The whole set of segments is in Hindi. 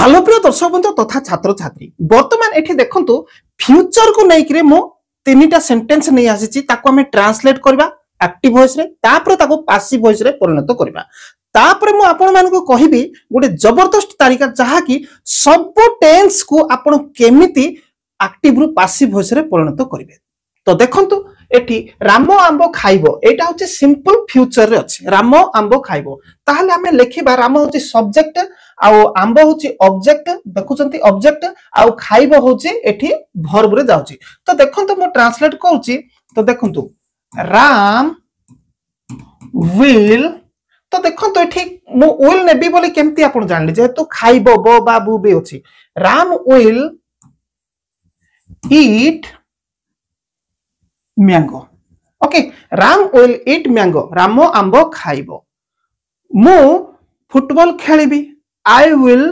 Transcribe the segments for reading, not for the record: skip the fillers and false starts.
हेलो प्रिय दर्शक बंधु तथा छात्र छात्री वर्तमान एठी देखंतु फ्यूचर को नेइकरे मो तीनटा सेंटेंस नै आसीची ताको हमें ट्रांसलेट करबा एक्टिव वॉइस रे तापर ताको पैसिव वॉइस रे परिणत करबा तापर मो आपण मान को कहिबी गोटे जबरदस्त तरीका जहा कि सब टेंस को आपण केमिति एक्टिव रु पैसिव वॉइस रे परिणत करिवे। तो देखंतु एठी राम आंबो खाइबो एटा होची सिंपल फ्यूचर रे अछि राम आंबो खाइबो ताहले हमें लिखिबा राम होची सब्जेक्ट आउ आंबो होची ऑब्जेक्ट देखुचंती ऑब्जेक्ट आउ खाइबो होची एठी वर्ब रे जाउची। तो देखंतु मो ट्रांसलेट करउची तो देखंतु राम विल तो देखंतु एठी मो विल नेबी बोली केमती आपण जानली जेतु खाइबो ब बा बु बे अछि Ram will eat mango okay Ram will eat mango Ram आंबो खाइबो मु फुटबॉल खेलिबी आई विल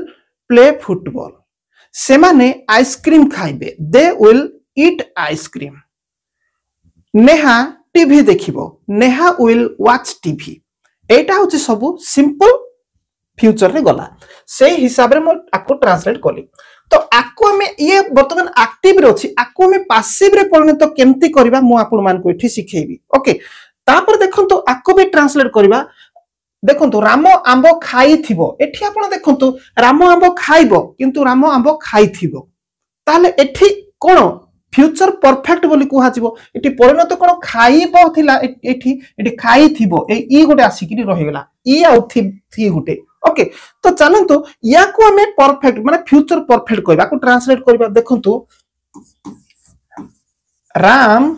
प्ले फुटबॉल से माने आइसक्रीम खाइबे they will eat ice cream Neha TV देखिबो नेहा विल वॉच टीवी एटा होची सब सिंपल फ्यूचर रे गला से हिसाब रे मो आको ट्रांसलेट कली। तो आको हमें ये वर्तमान एक्टिव रे अछि आको हमें पैसिव रे परिणत केमती करबा मु आपण मान को एठी सिखेबी ओके। तापर देखंतु आको भी ट्रांसलेट करबा देखंतु राम आंबो खाइथिबो एठी आपण देखंतु राम आंबो खाइबो किंतु राम आंबो खाइथिबो ताले एठी कोन फ्यूचर परफेक्ट बोली कुहा जिवो एठी परिणत कोन खाइबो थिला एठी खाइथिबो ए ई गोटे आसिकिरी रहि गेला ई आउ थी गोटे ओके। तो चलंतु या को हमें परफेक्ट माने फ्यूचर परफेक्ट कहबा को ट्रांसलेट करबा देखंतु Ram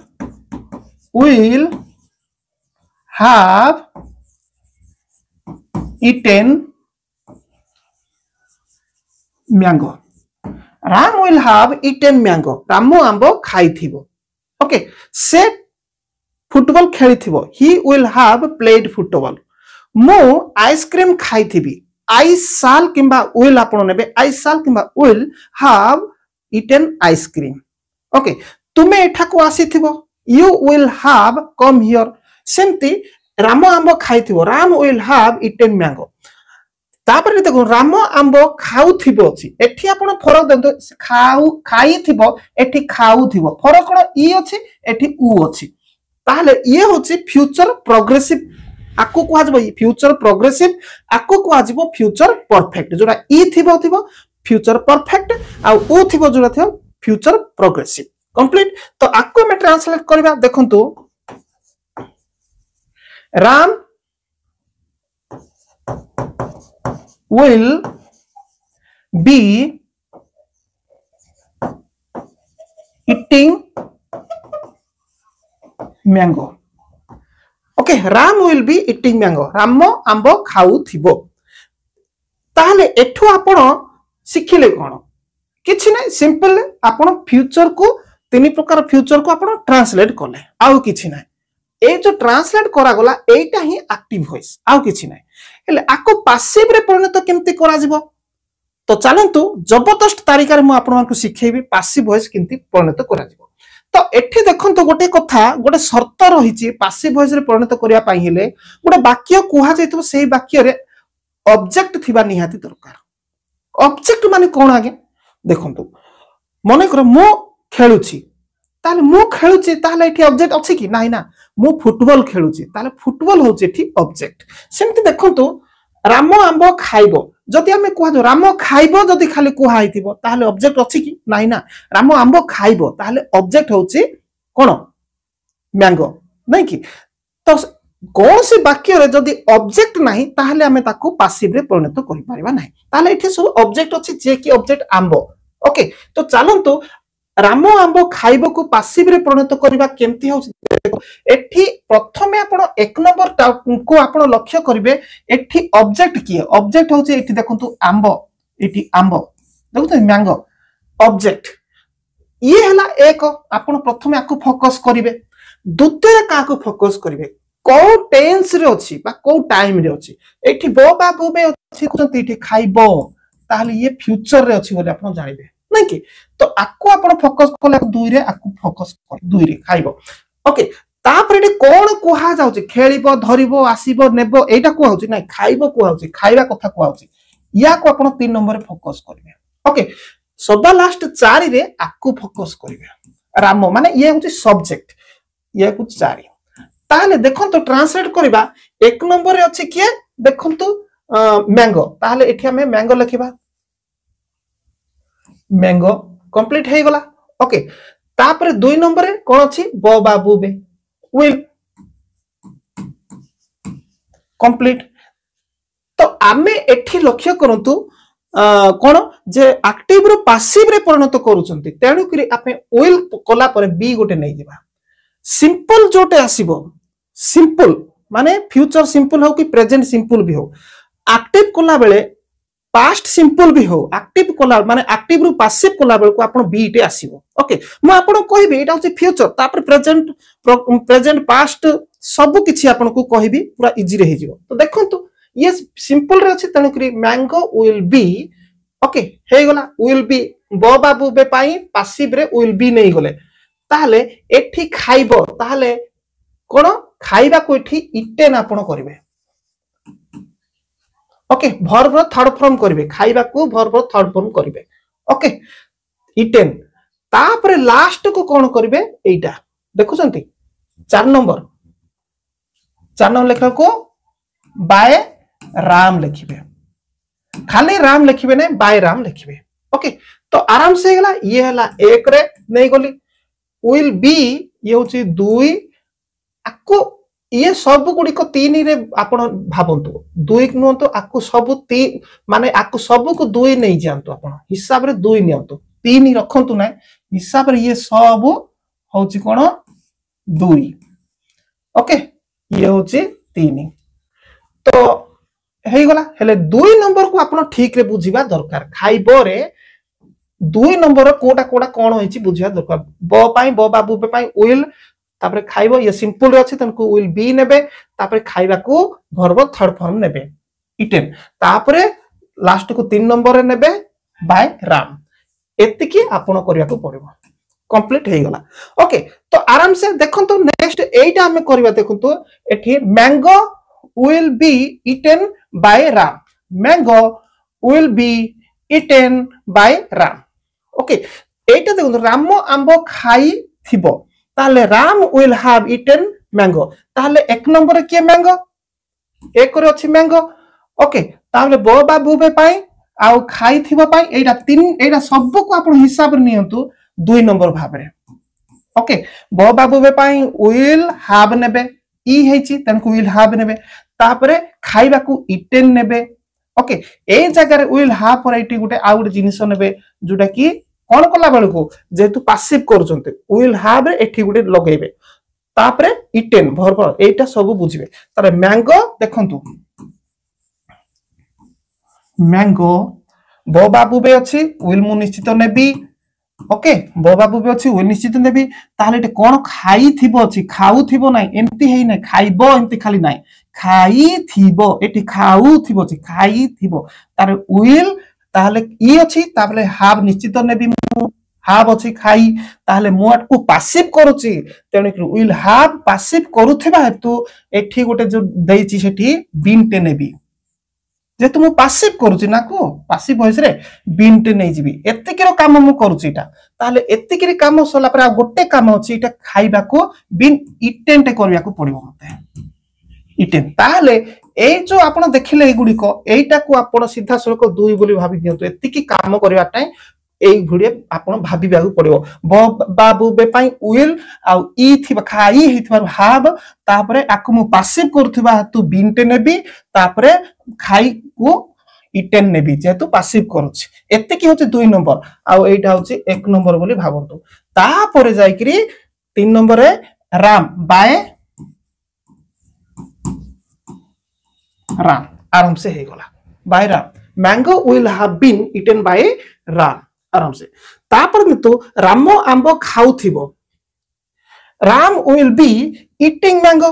will have eaten mango Ram will have eaten mango Ram आंबो खाइथिबो ओके से फुटबॉल खेलिथिबो he will have played football मो आइसक्रीम खाइथिबी आई साल किंबा विल आपण नेबे आई साल किंबा will have eaten ice cream okay तुमे एठा को आसीथिबो you will have come here सेमती राम आंबो खाइथिबो Ram will have eaten mango तापर देखो राम आंबो खाउथिबो अछि एठी आपण फरक दंतो खाइथिबो एठी खाउथिबो फरक कोन ई अछि एठी उ अछि ताहले ये होछि फ्यूचर प्रोग्रेसिव आको को आजबो फ्यूचर प्रोग्रेसिव आको को आजबो फ्यूचर परफेक्ट जोरा ई थिबो फ्यूचर परफेक्ट आ उ थिबो जोरा थिबो फ्यूचर प्रोग्रेसिव कंप्लीट। तो आको में ट्रांसलेट करबा देखंतु Ram will be eating mango okay Ram will be eating mango Ram आंबो खाऊ थिबो ताहले एठो आपण सिखिले कोन किछि नै सिंपल आपण फ्यूचर को तीन प्रकार फ्यूचर को आपण ट्रांसलेट करले आउ किछि नै ए जो ट्रांसलेट करा गला एटा ही एक्टिव वॉइस आउ किछि नै हेले आको पैसिव रे परिणत केमती करा जिवो। तो चलंतु जबरदस्त तरीका रे मु आपण मान को सिखेबी पैसिव वॉइस केमती परिणत करा जिवो। तो एठी देखंतु गोटे कथा गोटे शर्त रहिछि पैसिव वॉइस रे परिणत करिया पई हेले गोटे वाक्य कुहा जायतो सेही वाक्य रे ऑब्जेक्ट थिबा निहाती दरकार। ऑब्जेक्ट माने कोन आगे देखंतु मने कर मो खेलुछि ताले मो खेलुछि ताले एठी ऑब्जेक्ट अछि कि नाही ना मो फुटबॉल खेलुछि ताले फुटबॉल होछि एठी ऑब्जेक्ट। सेमति देखंतु राम आंबो खाइबो जदि हमें कुहा जो राम खाइबो जदि खाली कुहा हिथिबो ताले ऑब्जेक्ट अछि कि नाही ना राम आंबो खाइबो ताले ऑब्जेक्ट होछि कोन मैंगो नै कि। तो कौन से वाक्य रे जदि ऑब्जेक्ट नाही ताले हमें ताको पैसिव रे परिणत करि परिबा नाही ताले एठी सब ऑब्जेक्ट अछि जे कि ऑब्जेक्ट आंबो ओके। तो चलंतु राम आंबो खाइबो को पैसिव रे परिणत करबा केमती होछि एठी प्रथमे आपण एक नंबर को आपण लक्ष्य करिवे एठी ऑब्जेक्ट की ऑब्जेक्ट होछि एठी देखंतु आंबो एठी आंबो देखंतु मैंगो ऑब्जेक्ट ये हला एक आपण प्रथमे आको फोकस करिवे द्वितीय का को फोकस करिवे को टेंस रे अछि बा को टाइम रे अछि एठी बो बा बो बे अछि कुचंती एठी खाइबो ताहले ये फ्यूचर रे अछि बोले आपण जानिबे नै कि। तो आको आपण फोकस कले दुई रे आको फोकस कर दुई रे खाइबो ओके तापर एठी कोन कुहा जाउछि खेलिबो धरिबो आसीबो नेबो एटा कुहा होछि नै खाइबो कुहा होछि खाइबा कथा कुहा होछि या को आपण 3 नंबर फोकस करिवे ओके सदा लास्ट 4 रे आकु फोकस करिवे राम माने ये होची सब्जेक्ट ये कुछ 4 ताहले देखंतु ट्रांसलेट करबा 1 नंबर रे अछि किए देखंतु मैंगो ताहले एठी हमें मैंगो लिखिबा मैंगो कंप्लीट हे गला ओके तापर 2 नंबर रे कोन अछि ब बाबू बे विल कंप्लीट तो आमे एठी लक्ष्य करंतु कोन जे एक्टिव रो पैसिव रे परिणत करूचंती तेनु करी आपे विल कला पर बी गोटे नै दिबा सिंपल जोटे आसीबो सिंपल माने फ्यूचर सिंपल हो कि प्रेजेंट सिंपल भी हो एक्टिव कला बेले पास्ट सिंपल भी हो एक्टिव कला माने एक्टिव रु पैसिव कला बेल को आपण बी टे आसीबो ओके म आपण कहबी एटा होची फ्यूचर तापर प्रेजेंट पास्ट सब किछि आपण को कहबी पूरा इजी रे हिजिबो तो देखंतु ये सिंपल रे अछि तनु करी मैंगो विल बी ओके हे गला विल बी ब बाबू बे पाई पैसिव रे विल बी नै गले ताहले एठी खाइबो ताहले कोन खाइबा को एठी इटेन आपण करिवे ओके वर्ब थर्ड फॉर्म करिवे खाइबा को वर्ब थर्ड फॉर्म करिवे ओके इटेन तापर लास्ट को कोन करिवे एटा देखुसंती 4 नंबर लेखा को बाय राम लिखिबे खाली राम लिखिबे नै बाय राम लिखिबे ओके तो आराम से गला ये हला 1 रे नै गली विल बी ये होची 2 आको ये सब गुडी को 3 रे आपण भाबंतु 2 नु तो आको सब 3 माने आको सब को 2 नै जानतो आपण हिसाब रे 2 नियंतु 3 रखंतु नै हिसाब रे ये सब होची कोन 2 ओके ये होची 3 तो हे गला हेले 2 नंबर को आपण ठीक रे बुझिबा दरकार खाइबो रे 2 नंबर कोटा कोटा कोन होईची बुझिबा दरकार ब पाई ब बाबू पे पाई विल तापर खाइबो ये सिंपल रे अछि तनको विल बी नेबे तापर खाइबा को वर्ब थर्ड फॉर्म नेबे इटेन तापर लास्ट को 3 नंबर रे नेबे बाय राम एतिकी आपण करिया को पड़िबो कंप्लीट हे गला ओके तो आराम से देखंतु नेक्स्ट एटा हमें करबा देखंतु एठी mango will be eaten by Ram mango will be eaten by Ram okay एटा देखंतु राम आंबो खाई थिबो ताले Ram will have eaten mango ताले 1 नंबर के मैंगो 1 रे अछि मैंगो ओके ताले ब बाबू बे पाई आउ खाई थिबो पाई एटा 3 एटा सब को आपण हिसाब रे नियंतु 2 नंबर भाबरे ओके ब बाबू बे पाई विल हैव नेबे ई हेची तनको विल हैव नेबे तापरे खाइबा को इटेन नेबे ओके ए जगह रे विल हैव पर एटी गुटे आ गुटे जिनिस नेबे जुटा की कोन कला बेल को जेतु पैसिव करचंते विल हैव रे एठी गुटे लगेबे तापरे इटेन वर्ब एटा सब बुझिबे तारे मैंगो देखंतु मैंगो ब बाबू बे अछि विल मु निश्चित नेबी ओके ब बाबू बे अछि विल निश्चित नेबी ताले एटे कोन खाई थिबो अछि खाउ थिबो नै एंती हेइ नै खाइबो एंती खाली नै खाई थिबो एटी खाउ थिबो अछि खाई थिबो तारे विल ताहले ई अछि ताबले हाव निश्चित नेबी मु हाव अछि खाई ताहले मु आटको पैसिव करूची तेने विल हाव पैसिव करूथिबा हेतु एठी गोटे जो देइची सेठी बीन टे नेबी जेतु मु पैसिव करूची ना को पैसिव वॉइस रे बीन टे नै जिबी एतिकिरो काम मु करूची इटा ताहले एतिकिरि काम सोला पर गोटे काम अछि इटा खाइबा को बीन इटेन टे करिया को पड़िबो मते इटेन ताहले ए जो आपण देखिले एगुडी को एटा को आपण सीधा सळक 2 बोली भाबी दियंतु एतिकी काम करिवा टाइम एई भुडे आपण भाबिबा को पड़िबो ब बाबू बे पाई विल आ ई थिबा खाई हिथबार हाव तापरे आकु मु पैसिव करथबा हेतु बीनटे नेबी तापरे खाई को इटेन नेबी जेतु पैसिव करूछि एतिकी होछि 2 नंबर आ एटा होछि 1 नंबर बोली भाबंतु तापरे जाईकरी 3 नंबर रे राम बाय राम आराम से हे गला by Ram mango will have been eaten by Ram आराम से तापर तो राम आंबो खाउथिबो Ram will be eating mango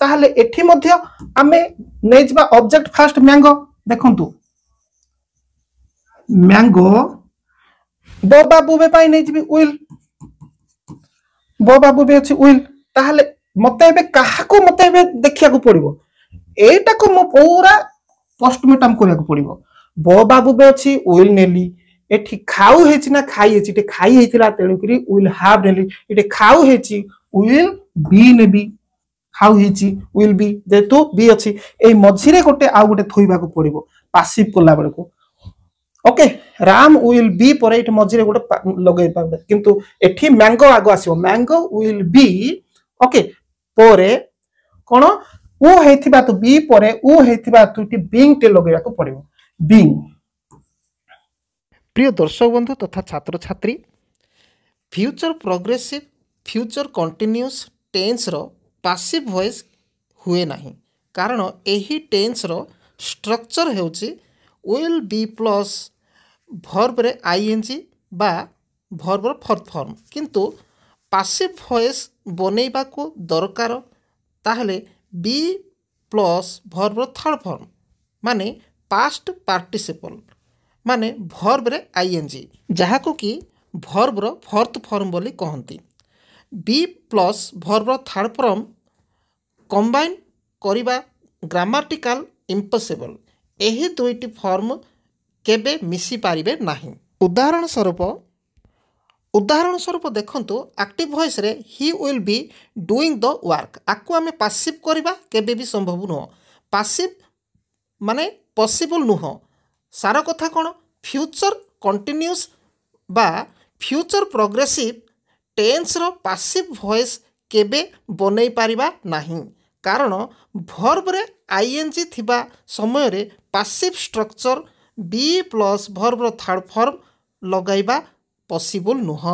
ताहले एठी मध्य आमे नै जबा ऑब्जेक्ट फर्स्ट मैंगो देखंतु मैंगो बो बाबू बे पाई नै जबी विल बो बाबू बे अछि विल ताहले मते बे काहा को मते बे देखिया को पड़िबो एटा को मो पूरा पोस्टमार्टम करिया को पड़िबो ब बाबू भी अच्छी विल नेली एठी खाऊ हेची ना खाई हेची एठी खाई हेतिला तेणु करी विल हैव नेली एठी खाऊ हेची विल बी नेबी खाऊ हेची विल बी जेतु बी अच्छी ए मझिरे गोटे आ गोटे थोइबाको पड़िबो पासिव कोला बेलको ओके राम विल बी पर एठी मझिरे गोटे लगै पाबे किंतु एठी मैंगो आगो आसीबो मैंगो विल बी ओके परे कोन ओ हेथिबा तो बी परे ओ हेथिबा तो टी बीइंग टे लगैबाको पड़िबो बीइंग प्रिय दर्शक बंधु तथा छात्र छात्री future progressive future continuous tense रो पासिव वॉइस हुए नहीं कारण एही टेंस रो स्ट्रक्चर हेउची विल बी प्लस वर्ब रे आईएनजी बा वर्ब रो फोर्थ फॉर्म किंतु पासिव वॉइस बनेइबा को दरकार ताहले बी प्लस वर्ब रो थर्ड फॉर्म माने पास्ट पार्टिसिपल माने वर्ब रे आईएनजी जहा को कि वर्ब रो फोर्थ फॉर्म बोली कहंती बी प्लस वर्ब रो थर्ड फॉर्म कंबाइन करिबा ग्रामाटिकल इम्पॉसिबल एही दुईटी फॉर्म केबे मिसी पारिबे नाही उदाहरण स्वरूप देखंतु एक्टिव वॉइस रे he will be doing the work आकु आमे पासिव करिबा केबे भी संभव नुह पासिव माने पॉसिबल नुह सारा कथा कोन फ्यूचर कंटिन्यूअस बा फ्यूचर प्रोग्रेसिव टेंस रो पासिव वॉइस केबे बनै पारिबा नाही कारण वर्ब रे आईएनजी थिबा समय रे passive structure be plus verb रो थर्ड फॉर्म लगाइबा पॉसिबल नुह।